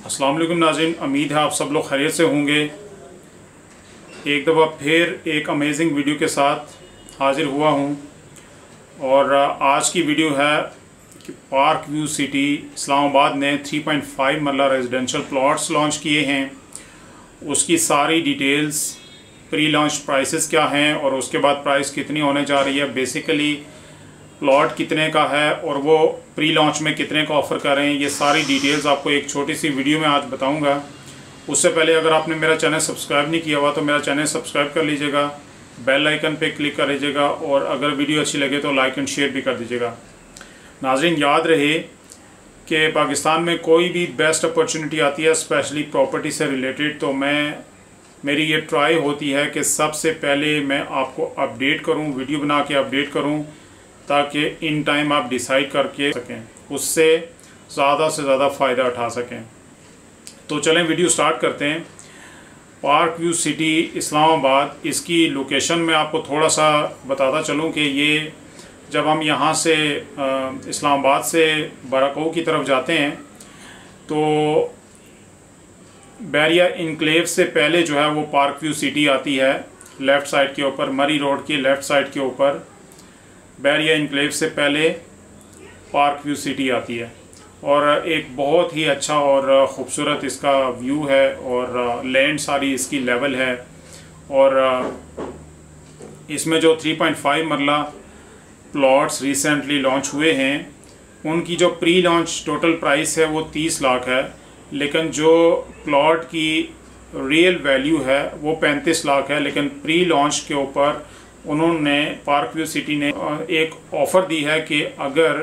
अस्सलाम वालेकुम नाज़रीन, उम्मीद है आप सब लोग खैरियत से होंगे। एक दफ़ा फिर एक अमेजिंग वीडियो के साथ हाज़िर हुआ हूँ और आज की वीडियो है कि पार्क व्यू सिटी इस्लामाबाद ने 3.5 मरला रेजिडेंशियल प्लॉट्स लॉन्च किए हैं। उसकी सारी डिटेल्स, प्री लॉन्च प्राइसेस क्या हैं और उसके बाद प्राइस कितनी होने जा रही है, बेसिकली प्लॉट कितने का है और वो प्री लॉन्च में कितने का ऑफ़र कर रहे हैं, ये सारी डिटेल्स आपको एक छोटी सी वीडियो में आज बताऊंगा। उससे पहले अगर आपने मेरा चैनल सब्सक्राइब नहीं किया हुआ तो मेरा चैनल सब्सक्राइब कर लीजिएगा, बेल आइकन पे क्लिक कर लीजिएगा और अगर वीडियो अच्छी लगे तो लाइक एंड शेयर भी कर दीजिएगा। नाज़रीन, याद रहे कि पाकिस्तान में कोई भी बेस्ट अपॉर्चुनिटी आती है स्पेशली प्रॉपर्टी से रिलेटेड, तो मेरी ये ट्राई होती है कि सबसे पहले मैं आपको अपडेट करूँ, वीडियो बना के अपडेट करूँ ताकि इन टाइम आप डिसाइड करके सकें, उससे ज़्यादा से ज़्यादा फ़ायदा उठा सकें। तो चलें वीडियो स्टार्ट करते हैं। पार्क व्यू सिटी इस्लामाबाद, इसकी लोकेशन में आपको थोड़ा सा बताता चलूं कि ये जब हम यहाँ से इस्लामाबाद से बाराको की तरफ जाते हैं तो बैरिया इनक्लेव से पहले जो है वो पार्क व्यू सिटी आती है। लेफ़्ट साइड के ऊपर, मरी रोड की लेफ़्ट साइड के ऊपर बैरिया इनक्लेव से पहले पार्क व्यू सिटी आती है और एक बहुत ही अच्छा और ख़ूबसूरत इसका व्यू है और लैंड सारी इसकी लेवल है। और इसमें जो 3.5 मरला प्लॉट्स रिसेंटली लॉन्च हुए हैं उनकी जो प्री लॉन्च टोटल प्राइस है वो 30 लाख है, लेकिन जो प्लॉट की रियल वैल्यू है वो 35 लाख है। लेकिन प्री लॉन्च के ऊपर उन्होंने, पार्क व्यू सिटी ने एक ऑफ़र दी है कि अगर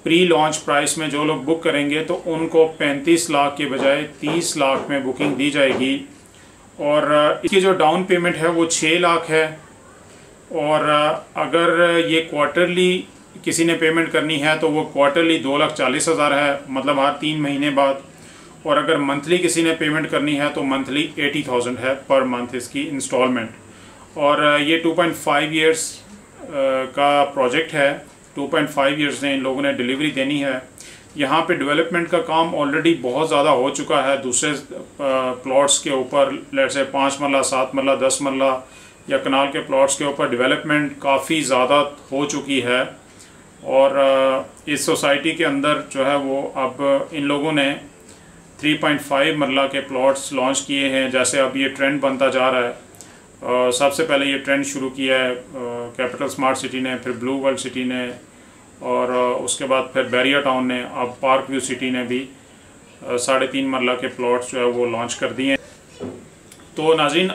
प्री लॉन्च प्राइस में जो लोग बुक करेंगे तो उनको 35 लाख के बजाय 30 लाख में बुकिंग दी जाएगी। और इसकी जो डाउन पेमेंट है वो 6 लाख है और अगर ये क्वार्टरली किसी ने पेमेंट करनी है तो वो क्वार्टरली 2,40,000 है, मतलब हर 3 महीने बाद। और अगर मंथली किसी ने पेमेंट करनी है तो मंथली 80,000 है पर मंथ इसकी इंस्टॉलमेंट। और ये 2.5 ईयर्स का प्रोजेक्ट है। 2.5 ईयर्स में इन लोगों ने डिलीवरी देनी है। यहाँ पे डेवलपमेंट का काम ऑलरेडी बहुत ज़्यादा हो चुका है। दूसरे प्लॉट्स के ऊपर, लेट्स से 5 मरला, 7 मरला, 10 मरला या कनाल के प्लॉट्स के ऊपर डेवलपमेंट काफ़ी ज़्यादा हो चुकी है। और इस सोसाइटी के अंदर जो है वो अब इन लोगों ने 3.5 मरला के प्लॉट्स लॉन्च किए हैं। जैसे अब ये ट्रेंड बनता जा रहा है, सबसे पहले ये ट्रेंड शुरू किया है कैपिटल स्मार्ट सिटी ने, फिर ब्लू वर्ल्ड सिटी ने और उसके बाद फिर बैरिया टाउन ने, अब पार्क व्यू सिटी ने भी 3.5 मरला के प्लॉट्स जो है वो लॉन्च कर दिए हैं। तो नाज़रीन,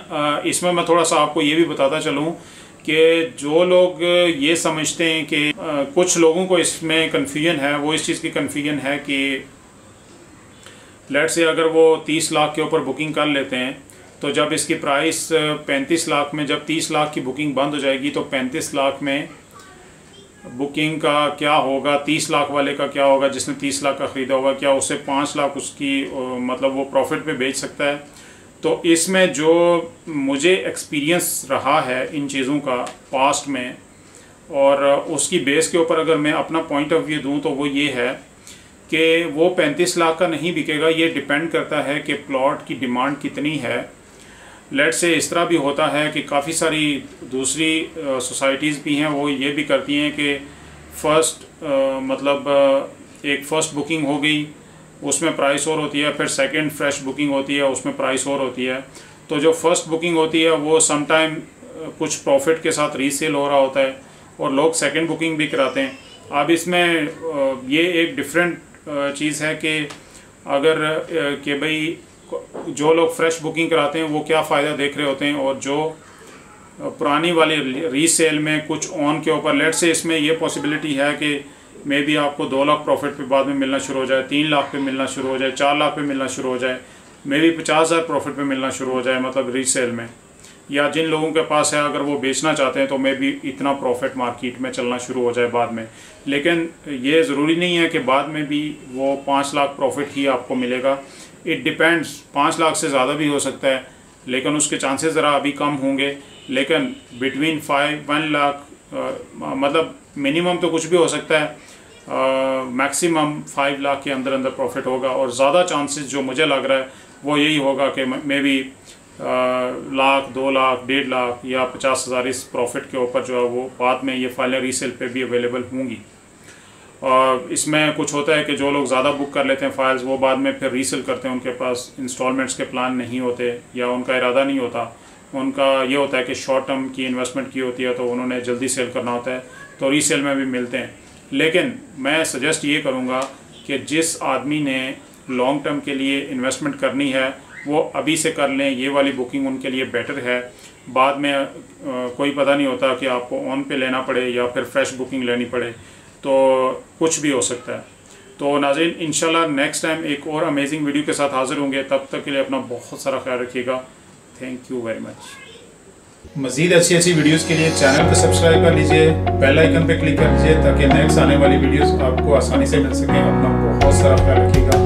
इसमें मैं थोड़ा सा आपको ये भी बताता चलूँ कि जो लोग ये समझते हैं कि कुछ लोगों को इसमें कन्फ्यूजन है, वो इस चीज़ की कन्फ्यूजन है कि लेट्स से अगर वो 30 लाख के ऊपर बुकिंग कर लेते हैं तो जब इसकी प्राइस 35 लाख में, जब 30 लाख की बुकिंग बंद हो जाएगी तो 35 लाख में बुकिंग का क्या होगा, 30 लाख वाले का क्या होगा, जिसने 30 लाख का ख़रीदा होगा, क्या उससे 5 लाख उसकी मतलब वो प्रॉफिट पे बेच सकता है। तो इसमें जो मुझे एक्सपीरियंस रहा है इन चीज़ों का पास्ट में और उसकी बेस के ऊपर अगर मैं अपना पॉइंट ऑफ व्यू दूँ तो वो ये है कि वो 35 लाख का नहीं बिकेगा। ये डिपेंड करता है कि प्लॉट की डिमांड कितनी है। लेट से इस तरह भी होता है कि काफ़ी सारी दूसरी सोसाइटीज़ भी हैं, वो ये भी करती हैं कि एक फ़र्स्ट बुकिंग हो गई उसमें प्राइस और होती है, फिर सेकंड फ्रेश बुकिंग होती है उसमें प्राइस और होती है। तो जो फर्स्ट बुकिंग होती है वो समटाइम कुछ प्रॉफिट के साथ रीसेल हो रहा होता है और लोग सेकंड बुकिंग भी कराते हैं। अब इसमें ये एक डिफरेंट चीज़ है कि अगर कि भाई जो लोग फ्रेश बुकिंग कराते हैं वो क्या फ़ायदा देख रहे होते हैं और जो पुरानी वाली रीसेल में कुछ ऑन के ऊपर, लेट से इसमें ये पॉसिबिलिटी है कि मे बी आपको 2 लाख प्रॉफिट पे बाद में मिलना शुरू हो जाए, 3 लाख पे मिलना शुरू हो जाए, 4 लाख पे मिलना शुरू हो जाए, मे बी 50,000 प्रॉफिट पे मिलना शुरू हो जाए, मतलब रीसेल में। या जिन लोगों के पास है अगर वो बेचना चाहते हैं तो मे बी इतना प्रॉफिट मार्केट में चलना शुरू हो जाए बाद में। लेकिन ये ज़रूरी नहीं है कि बाद में भी वो 5 लाख प्रॉफिट ही आपको मिलेगा। इट डिपेंड्स, 5 लाख से ज़्यादा भी हो सकता है लेकिन उसके चांसेस ज़रा अभी कम होंगे। लेकिन बिटवीन 1 लाख मतलब मिनिमम तो कुछ भी हो सकता है मैक्सिमम 5 लाख के अंदर अंदर प्रॉफिट होगा, और ज़्यादा चांसेस जो मुझे लग रहा है वो यही होगा कि मे बी लाख, 2 लाख, 1.5 लाख या 50,000 इस प्रॉफिट के ऊपर जो है वो बाद में ये फाइलें रीसेल पे भी अवेलेबल होंगी। और इसमें कुछ होता है कि जो लोग ज़्यादा बुक कर लेते हैं फाइल्स, वो बाद में फिर रीसेल करते हैं, उनके पास इंस्टॉलमेंट्स के प्लान नहीं होते या उनका इरादा नहीं होता, उनका ये होता है कि शॉर्ट टर्म की इन्वेस्टमेंट की होती है तो उन्होंने जल्दी सेल करना होता है, तो रीसेल में भी मिलते हैं। लेकिन मैं सजेस्ट ये करूँगा कि जिस आदमी ने लॉन्ग टर्म के लिए इन्वेस्टमेंट करनी है वो अभी से कर लें, ये वाली बुकिंग उनके लिए बेटर है। बाद में कोई पता नहीं होता कि आपको ऑन पे लेना पड़े या फिर फ्रेश बुकिंग लेनी पड़े, तो कुछ भी हो सकता है। तो नाज़रीन, इंशाल्लाह नेक्स्ट टाइम एक और अमेजिंग वीडियो के साथ हाज़िर होंगे। तब तक के लिए अपना बहुत सारा ख्याल रखिएगा। Thank you very much. मज़ीद अच्छी अच्छी वीडियोस के लिए चैनल को सब्सक्राइब कर लीजिए, बेल आइकन पे क्लिक कर लीजिए ताकि नेक्स्ट आने वाली वीडियोस आपको आसानी से मिल सके। अपना बहुत सारा ख्याल रखिएगा।